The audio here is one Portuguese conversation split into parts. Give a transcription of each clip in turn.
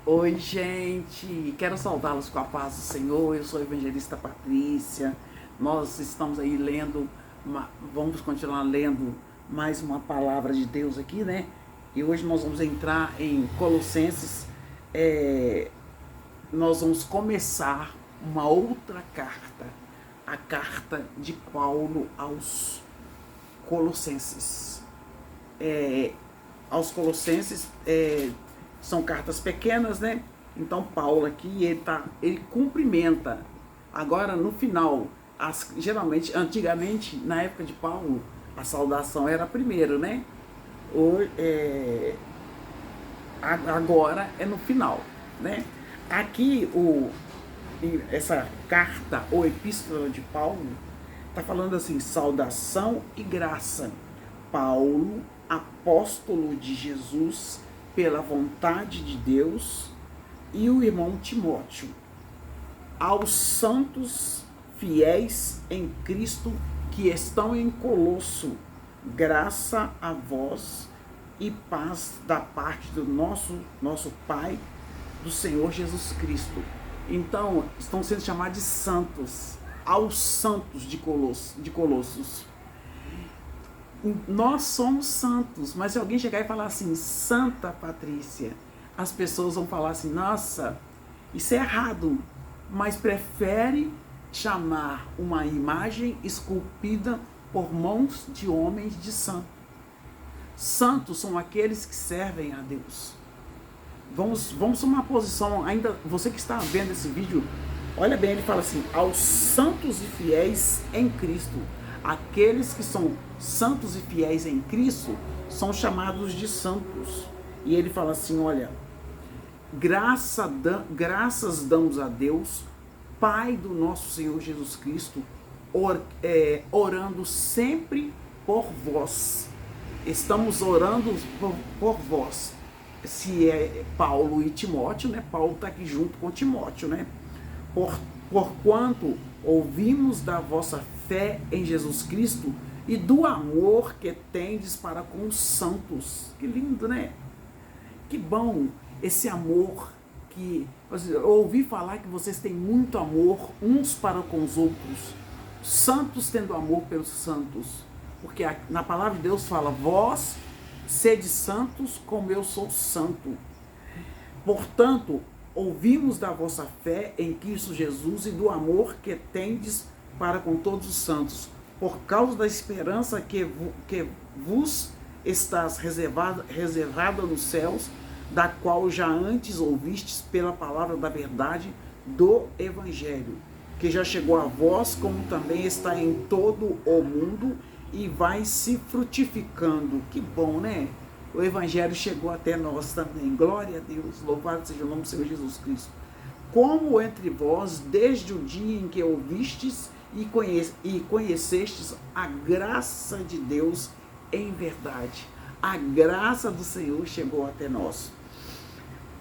Oi, gente, quero saudá-los com a paz do Senhor. Eu sou a evangelista Patrícia. Nós estamos aí lendo, vamos continuar lendo mais uma palavra de Deus aqui, né? E hoje nós vamos entrar em Colossenses. Nós vamos começar uma outra carta, a carta de Paulo aos Colossenses. Aos Colossenses são cartas pequenas, né? Então Paulo aqui ele cumprimenta. Agora no final, geralmente, antigamente, na época de Paulo, a saudação era primeiro, né? Agora é no final, né? Aqui essa carta ou epístola de Paulo está falando assim: saudação e graça. Paulo, apóstolo de Jesus, pela vontade de Deus, e o irmão Timóteo, aos santos fiéis em Cristo que estão em Colosso, graça a vós e paz da parte do nosso Pai, do Senhor Jesus Cristo. Então, estão sendo chamados de santos, aos santos de Colossos. Nós somos santos, mas se alguém chegar e falar assim, Santa Patrícia, as pessoas vão falar assim, nossa, isso é errado, mas prefere chamar uma imagem esculpida por mãos de homens de santo. Santos são aqueles que servem a Deus. Vamos uma posição, ainda você que está vendo esse vídeo, olha bem, ele fala assim, aos santos e fiéis em Cristo. Aqueles que são santos e fiéis em Cristo são chamados de santos. E ele fala assim, olha, graças damos a Deus, Pai do nosso Senhor Jesus Cristo, orando sempre por vós. Estamos orando por vós. Se é Paulo e Timóteo, né? Paulo está aqui junto com Timóteo, né? Porquanto ouvimos da vossa fé em Jesus Cristo e do amor que tendes para com os santos. Que lindo, né? Que bom esse amor que... Eu ouvi falar que vocês têm muito amor uns para com os outros. Santos tendo amor pelos santos. Porque na palavra de Deus fala, vós sede santos como eu sou santo. Portanto, ouvimos da vossa fé em Cristo Jesus e do amor que tendes para com todos os santos, por causa da esperança que vos estás reservada nos céus, da qual já antes ouvistes pela palavra da verdade do Evangelho, que já chegou a vós, como também está em todo o mundo e vai se frutificando. Que bom, né? O Evangelho chegou até nós também. Glória a Deus, louvado seja o nome do Senhor Jesus Cristo. Como entre vós, desde o dia em que ouvistes e conhecestes a graça de Deus em verdade. A graça do Senhor chegou até nós.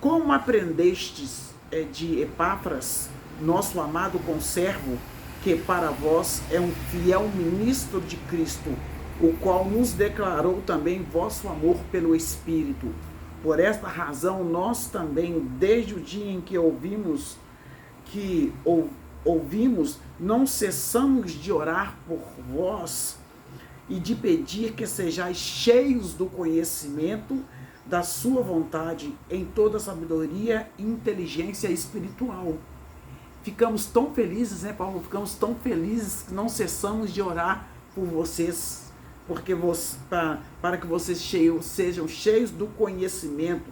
Como aprendestes de Epáfras, nosso amado conservo, que para vós é um fiel ministro de Cristo, o qual nos declarou também vosso amor pelo Espírito. Por esta razão, nós também, desde o dia em que ouvimos, não cessamos de orar por vós e de pedir que sejais cheios do conhecimento da sua vontade em toda sabedoria e inteligência espiritual. Ficamos tão felizes, né, Paulo? Ficamos tão felizes que não cessamos de orar por vocês, porque para que vocês sejam cheios do conhecimento,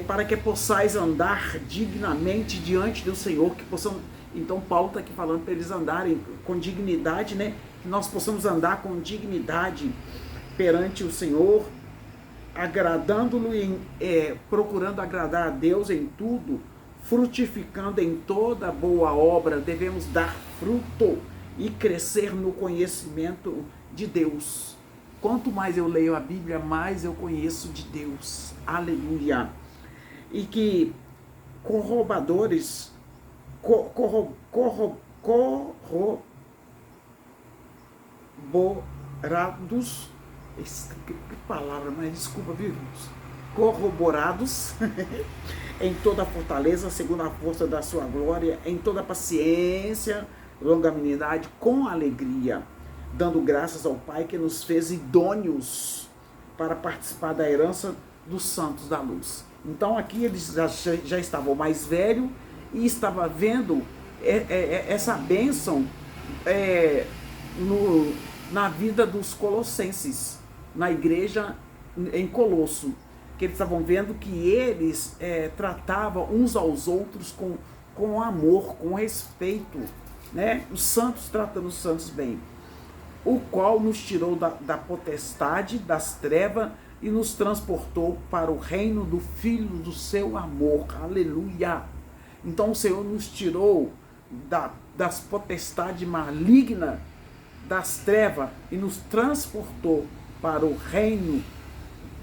para que possais andar dignamente diante do Senhor, que possam. Então Paulo está aqui falando para eles andarem com dignidade, né? Que nós possamos andar com dignidade perante o Senhor, agradando-lo, procurando agradar a Deus em tudo, frutificando em toda boa obra. Devemos dar fruto e crescer no conhecimento de Deus. Quanto mais eu leio a Bíblia, mais eu conheço de Deus. Aleluia. E que corroboradores, que palavra, mas desculpa, viu, irmãos? corroborados em toda a fortaleza, segundo a força da sua glória, em toda a paciência, longanimidade, com alegria, dando graças ao Pai que nos fez idôneos para participar da herança dos santos da luz. Então aqui eles já estavam mais velhos e estava vendo essa bênção na vida dos colossenses, na igreja em Colosso, que eles estavam vendo que eles tratavam uns aos outros com amor, com respeito, né? Os santos tratando os santos bem, o qual nos tirou da potestade, das trevas, e nos transportou para o reino do Filho do seu amor. Aleluia! Então o Senhor nos tirou das potestades malignas, das trevas, e nos transportou para o reino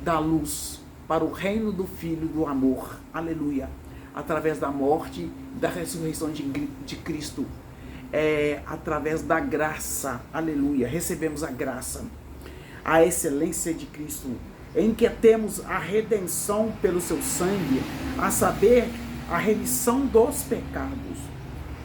da luz, para o reino do Filho do amor. Aleluia! Através da morte, da ressurreição de Cristo, através da graça. Aleluia! Recebemos a graça, a excelência de Cristo, em que temos a redenção pelo seu sangue, a saber, a remissão dos pecados,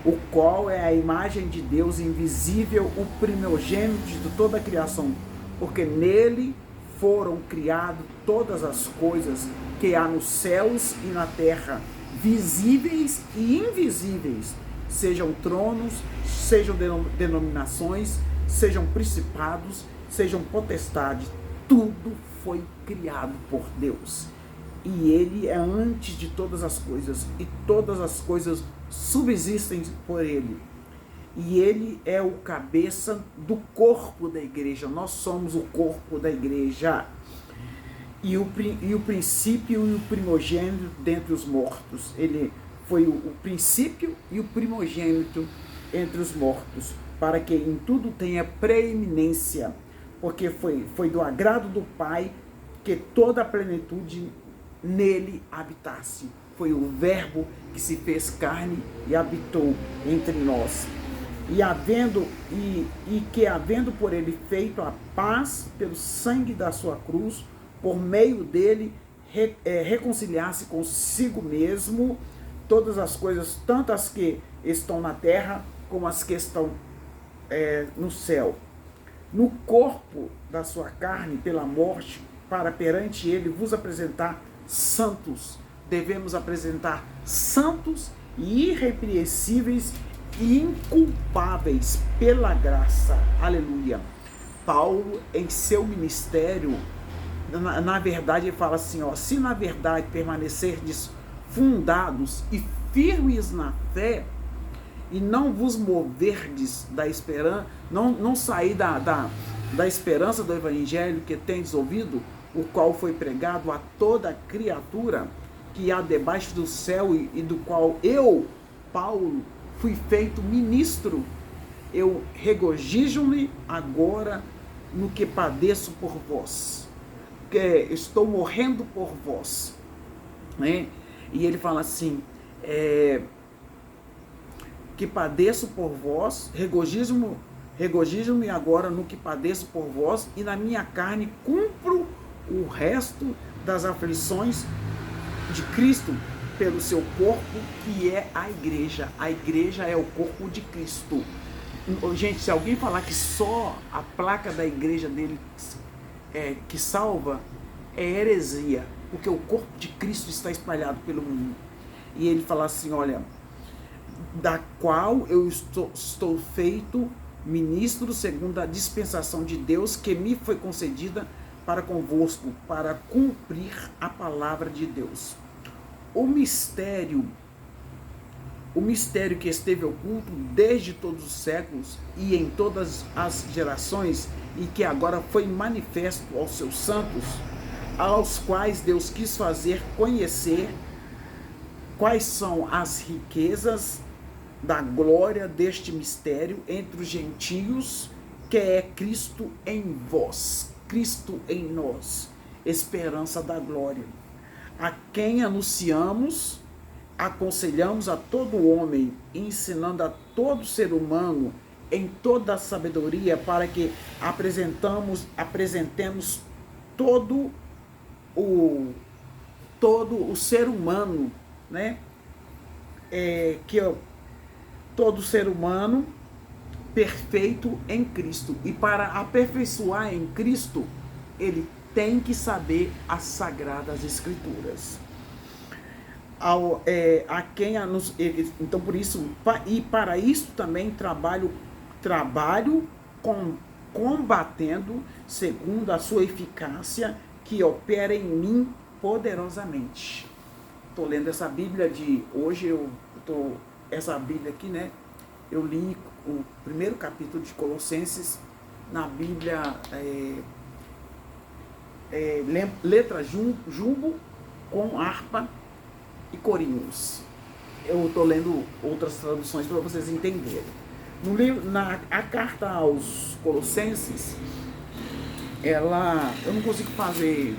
o qual é a imagem de Deus invisível, o primogênito de toda a criação, porque nele foram criadas todas as coisas que há nos céus e na terra, visíveis e invisíveis, sejam tronos, sejam denominações, sejam principados, sejam potestades, tudo foi criado por Deus. E ele é antes de todas as coisas, e todas as coisas subsistem por ele. E ele é o cabeça do corpo da igreja. Nós somos o corpo da igreja. E o princípio e o primogênito dentre os mortos. Ele foi o princípio e o primogênito entre os mortos, para que em tudo tenha preeminência, porque foi do agrado do Pai que toda a plenitude nele habitasse. Foi o Verbo que se fez carne e habitou entre nós. Que havendo por ele feito a paz pelo sangue da sua cruz, por meio dele reconciliar-se consigo mesmo todas as coisas, tanto as que estão na terra como as que estão no céu, no corpo da sua carne pela morte, para perante ele vos apresentar santos. Devemos apresentar santos e irrepreensíveis e inculpáveis pela graça. Aleluia. Paulo, em seu ministério, na verdade, ele fala assim, se na verdade permanecerdes fundados e firmes na fé, e não vos moverdes da esperança, não sair da esperança do evangelho que tendes ouvido, o qual foi pregado a toda criatura que há debaixo do céu, e do qual eu, Paulo, fui feito ministro. Eu regozijo-me agora no que padeço por vós, que estou morrendo por vós, né? E ele fala assim, que padeço por vós, regozijo-me agora no que padeço por vós, e na minha carne cumpro o resto das aflições de Cristo pelo seu corpo, que é a igreja. A igreja é o corpo de Cristo. Gente, se alguém falar que só a placa da igreja dele que salva, é heresia, porque o corpo de Cristo está espalhado pelo mundo. E ele fala assim, olha, da qual eu estou feito ministro segundo a dispensação de Deus que me foi concedida para convosco, para cumprir a palavra de Deus. O mistério que esteve oculto desde todos os séculos e em todas as gerações, e que agora foi manifesto aos seus santos, aos quais Deus quis fazer conhecer quais são as riquezas da glória deste mistério entre os gentios, que é Cristo em vós, Cristo em nós, esperança da glória, a quem anunciamos, aconselhamos a todo homem, ensinando a todo ser humano em toda a sabedoria, para que apresentemos todo todo o ser humano, né? Todo ser humano perfeito em Cristo. E para aperfeiçoar em Cristo, ele tem que saber as Sagradas Escrituras. Então, por isso, e para isso também trabalho combatendo segundo a sua eficácia que opera em mim poderosamente. Estou lendo essa Bíblia de hoje, essa Bíblia aqui, né? Eu li o primeiro capítulo de Colossenses na Bíblia letra jumbo com harpa e corinhos. Eu estou lendo outras traduções para vocês entenderem. No livro, a carta aos Colossenses, eu não consigo fazer,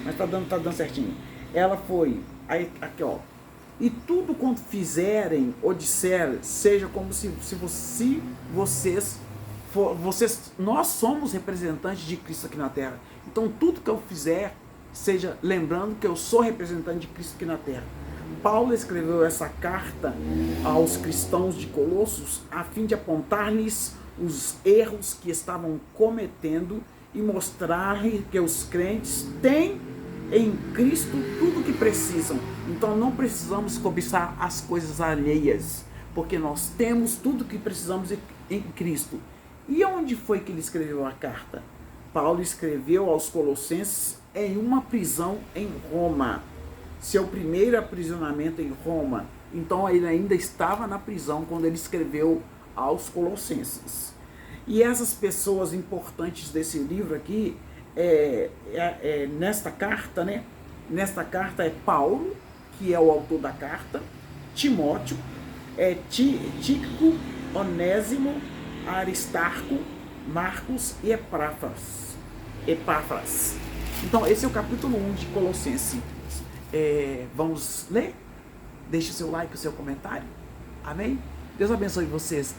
mas tá dando certinho. Ela foi, aqui ó, e tudo quanto fizerem ou disserem, seja como se nós somos representantes de Cristo aqui na Terra. Então tudo que eu fizer, seja lembrando que eu sou representante de Cristo aqui na Terra. Paulo escreveu essa carta aos cristãos de Colossos a fim de apontar-lhes os erros que estavam cometendo e mostrar que os crentes têm em Cristo tudo o que precisam. Então não precisamos cobiçar as coisas alheias, porque nós temos tudo o que precisamos em Cristo. E onde foi que ele escreveu a carta? Paulo escreveu aos Colossenses em uma prisão em Roma. Seu primeiro aprisionamento em Roma. Então ele ainda estava na prisão quando ele escreveu aos Colossenses. E essas pessoas importantes desse livro aqui, nesta carta, né? Nesta carta é Paulo, que é o autor da carta, Timóteo, Tíquico, Onésimo, Aristarco, Marcos e Epáfras. Então esse é o capítulo 1 de Colossenses. Vamos ler? Deixe o seu like, o seu comentário. Amém? Deus abençoe vocês.